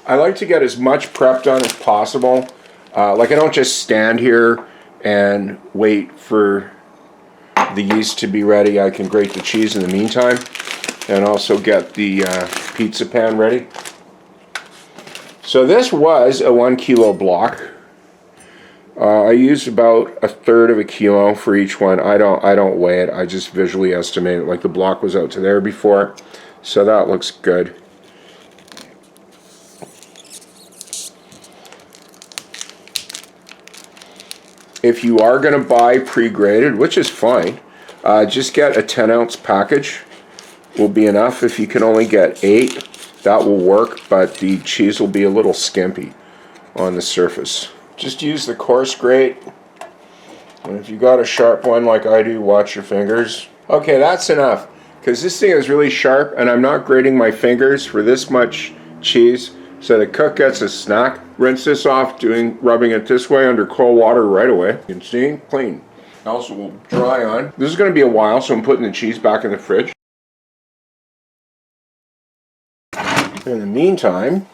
I like to get as much prep done as possible. Like I don't just stand here and wait for the yeast to be ready. I can grate the cheese in the meantime and also get the pizza pan ready. So this was a 1 kilo block. I used about 1/3 of a kilo for each one. I don't weigh it. I just visually estimate it. Like the block was out to there before, so that looks good. If you are going to buy pre-grated, which is fine, just get a 10-ounce package. Will be enough. If you can only get 8, that will work, but the cheese will be a little skimpy on the surface. Just use the coarse grate, and if you got a sharp one like I do, watch your fingers. Okay, that's enough, because this thing is really sharp, and I'm not grating my fingers for this much cheese, so the cook gets a snack. Rinse this off, rubbing it this way under cold water right away. You can see, clean. Also will dry on. This is going to be a while, so I'm putting the cheese back in the fridge. In the meantime,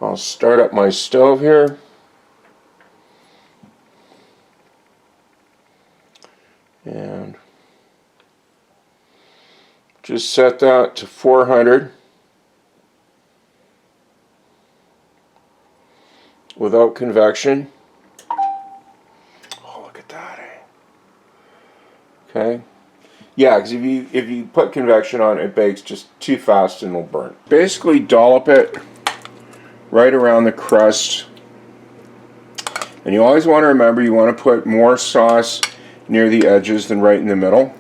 I'll start up my stove here. And just set that to 400 without convection. Oh, look at that. Okay. Yeah, because if you put convection on, it bakes just too fast and it'll burn. Basically dollop it right around the crust. And you always want to remember you want to put more sauce near the edges than right in the middle,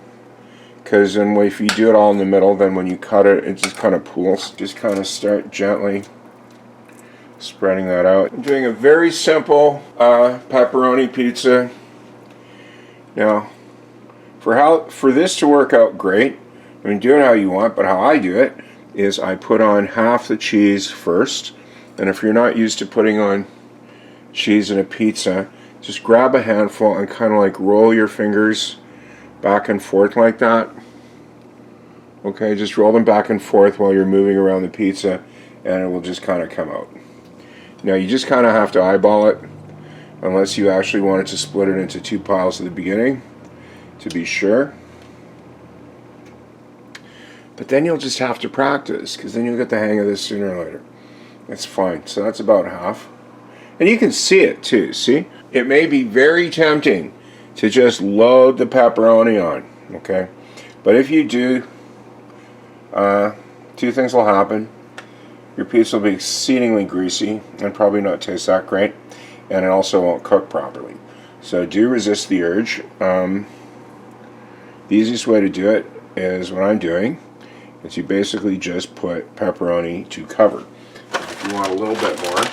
because then if you do it all in the middle, then when you cut it, it just kind of pools. Just kind of start gently spreading that out. I'm doing a very simple pepperoni pizza. Now, for this to work out great, I mean, do it how you want, but how I do it is I put on half the cheese first, and if you're not used to putting on cheese in a pizza, just grab a handful and kind of like roll your fingers back and forth like that. Okay, just roll them back and forth while you're moving around the pizza, and it will just kind of come out. Now you just kind of have to eyeball it, unless you actually wanted to split it into 2 piles at the beginning, to be sure. But then you'll just have to practice, because then you'll get the hang of this sooner or later. That's fine. So that's about half. And you can see it too, see? It may be very tempting to just load the pepperoni on, okay? But if you do, 2 things will happen. Your pizza will be exceedingly greasy and probably not taste that great, and it also won't cook properly. So do resist the urge. The easiest way to do it is what I'm doing, is you basically just put pepperoni to cover. If you want a little bit more,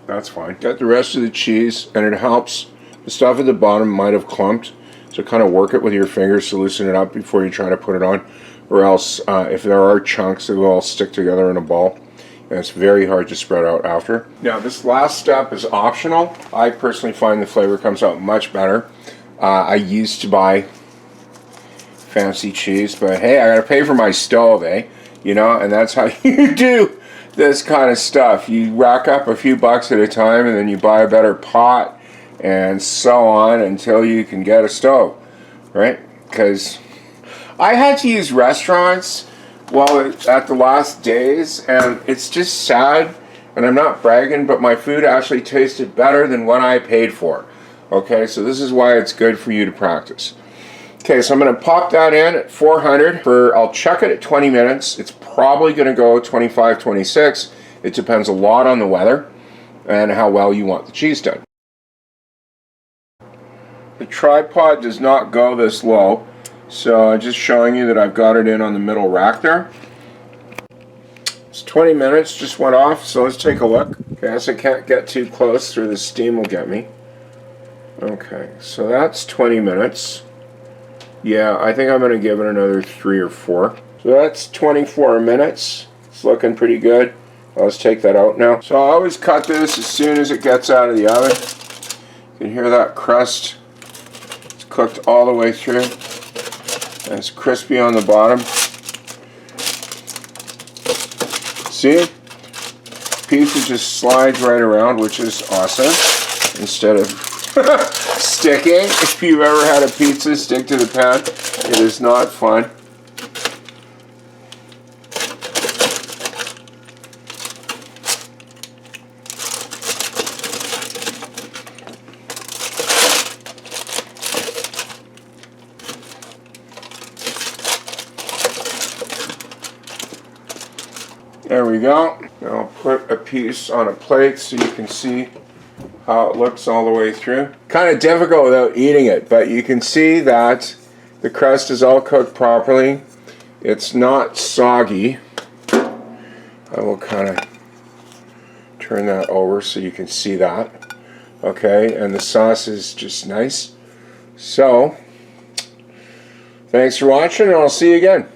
that's fine. Get the rest of the cheese, and it helps. The stuff at the bottom might have clumped, so kind of work it with your fingers to loosen it up before you try to put it on, or else if there are chunks, it will all stick together in a ball, and it's very hard to spread out after. Now this last step is optional. I personally find the flavor comes out much better. I used to buy fancy cheese, but hey, I gotta pay for my stove, eh? You know, and that's how you do this kind of stuff. You rack up a few bucks at a time, and then you buy a better pot, and so on until you can get a stove, right? Because I had to use restaurants at the last days, and it's just sad, and I'm not bragging, but my food actually tasted better than what I paid for. Okay, so this is why it's good for you to practice. Okay, so I'm going to pop that in at 400 I'll check it at 20 minutes. It's probably going to go 25, 26. It depends a lot on the weather and how well you want the cheese done. The tripod does not go this low, so I'm just showing you that I've got it in on the middle rack there. It's 20 minutes, just went off, so let's take a look. Okay, so I can't get too close or the steam will get me. Okay, so that's 20 minutes. Yeah, I think I'm going to give it another 3 or 4. So that's 24 minutes. It's looking pretty good. Let's take that out now. So I always cut this as soon as it gets out of the oven. You can hear that crust. It's cooked all the way through. And it's crispy on the bottom. See? Pizza just slides right around, which is awesome. Instead of sticking. If you've ever had a pizza stick to the pan, it is not fun. There we go. Now I'll put a piece on a plate so you can see how it looks all the way through. Kind of difficult without eating it, but you can see that the crust is all cooked properly. It's not soggy. I will kind of turn that over so you can see that. Okay, and the sauce is just nice. So, thanks for watching, and I'll see you again.